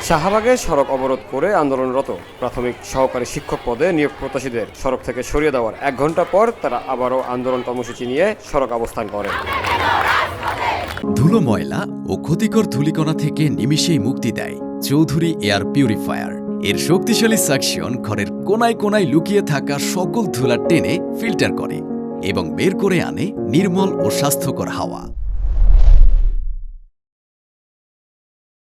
শাহবাগে সড়ক অবরোধ করে আন্দোলনরত প্রাথমিক সহকারী শিক্ষক পদে নিয়োগ প্রত্যাশীদের সড়ক থেকে সরিয়ে দেওয়ার 1 ঘন্টা পর তারা আবারও আন্দোলন কর্মসূচি নিয়ে সড়ক অবস্থান করে। ধুলো, ময়লা ও ক্ষতিকর ধূলিকণা থেকে নিমিষেই মুক্তি দেয় চৌধুরী এয়ার পিউরিফায়ার। এর শক্তিশালী সাকশন ঘরের কোনায় কোনায় লুকিয়ে থাকা সকল ধুলা টেনে ফিল্টার করে এবং বের করে আনে নির্মল ও স্বাস্থ্যকর হাওয়া।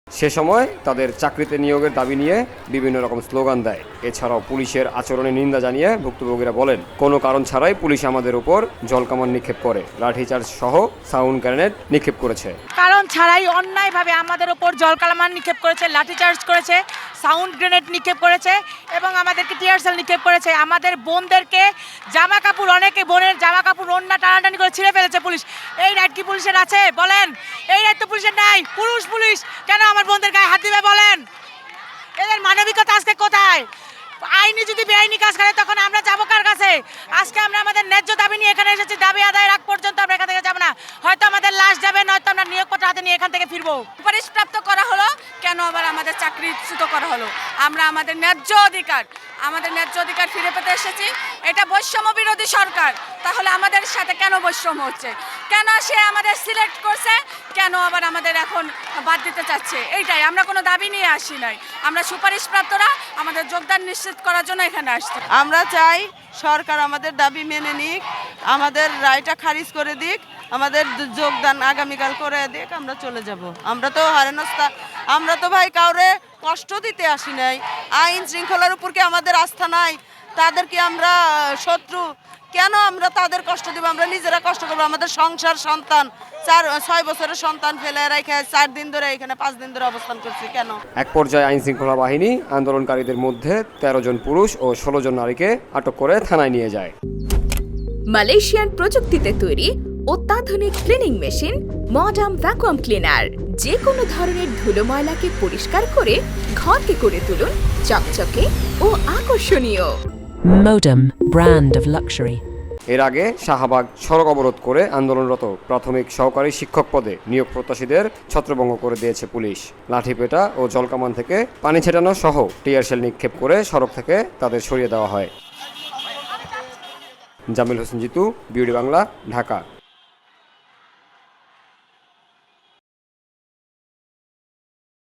সে সময় তাদের চাকরিতে নিয়োগের দাবি নিয়ে বিভিন্ন রকম স্লোগান দেয়। এছাড়াও পুলিশের আচরণে নিন্দা জানিয়ে ভুক্তভোগীরা বলেন, কোনো কারণ ছাড়াই পুলিশ আমাদের উপর জলকামান নিক্ষেপ করে, লাঠিচার্জ সহ সাউন্ড গ্রেনেড নিক্ষেপ করেছে। কারণ ছাড়াই অন্যায়ভাবে আমাদের উপর জলকামান নিক্ষেপ করেছে, লাঠিচার্জ করেছে, সাউন্ড গ্রেনেড নিক্ষেপ করেছে এবং আমাদেরকে টিয়ার সেল নিক্ষেপ করেছে। আমাদের বোনদেরকে জামা কাপড়, অনেকে বোনের জামা কাপড় ওন্না টানাটানি করে ছিঁড়ে ফেলেছে পুলিশ। এই রাইট কি পুলিশের আছে বলেন? এই রাইট তো পুলিশের নাই। পুলিশ কেন আমার বোনদের গায়ে হাত দিবে বলেন? এদের মানবিকতা আজকে কোথায়? আইনি যদি বেআইনি কাজ করে তখন আমরা যাবো কার কাছে? আজকে আমরা আমাদের ন্যায্য দাবি নিয়ে এখানে এসেছি। দাবি আদায়ের আগ পর্যন্ত আমরা এখান থেকে যাবো না। হয়তো আমাদের লাশ যাবে, নয়তো আমরা নিয়োগপত্র হাতে নিয়ে এখান থেকে ফিরবো। সুপারিশপ্রাপ্ত করা হলো কেন আবার আমাদের চাকরিচ্যুত করা হলো? আমরা আমাদের ন্যায্য অধিকার ফিরে পেতে এসেছি। এটা বৈষম্য বিরোধী সরকার, তাহলে আমাদের সাথে কেন বৈষম্য হচ্ছে? কেন সে আমাদের সিলেক্ট করছে, কেন আবার আমাদের এখন বাদ দিতে চাচ্ছে? এইটাই, আমরা কোনো দাবি নিয়ে আসি নাই। আমরা সুপারিশপ্রাপ্তরা আমাদের যোগদান নিশ্চিত করার জন্য এখানে আসছি। আমরা চাই সরকার আমাদের দাবি মেনে নিক, আমাদের রায়টা খারিজ করে দিক, আমাদের যোগদান আগামীকাল করে দিক, আমরা চলে যাব। আমরা তো হারেনস্তা, আমরা তো ভাই কাউরে কষ্ট দিতে আসি নাই। আইন শৃঙ্খলার উপর কি আমাদের আস্থা নাই? তাদের কি আমরা শত্রু? কেন আমরা তাদের কষ্ট দেব? আমরা নিজেরা কষ্ট করবো। আমাদের সংসার, সন্তান, 4-6 বছরের সন্তান ফেলে রেখে 4 দিন ধরে এখানে 5 দিন ধরে অবস্থান করছি কেন? এক পর্যায়ে আইন শৃঙ্খলা বাহিনী আন্দোলনকারীদের মধ্যে 13 জন পুরুষ ও 16 জন নারীকে আটক করে থানায় নিয়ে যায়। মালয়েশিয়ান প্রযুক্তিতে তৈরি অত্যাধুনিক cleaning machine modern vacuum cleaner যে কোনো ধরনের ধুলো ময়লাকে পরিষ্কার করে ঘরকে করে তুলুন চকচকে ও আকর্ষণীয়। Modem, brand of luxury. এর আগে শাহবাগ সড়ক অবরোধ করে আন্দোলনরত প্রাথমিক সহকারী শিক্ষক পদে নিয়োগ প্রত্যাশীদের ছত্রভঙ্গ করে দিয়েছে পুলিশ। লাঠিপেটা ও জলকামান থেকে পানি ছেটানো সহ টিয়ার শেল নিক্ষেপ করে সড়ক থেকে তাদের সরিয়ে দেওয়া হয়। জামিল হোসেন জিতু, বিউটি বাংলা, ঢাকা।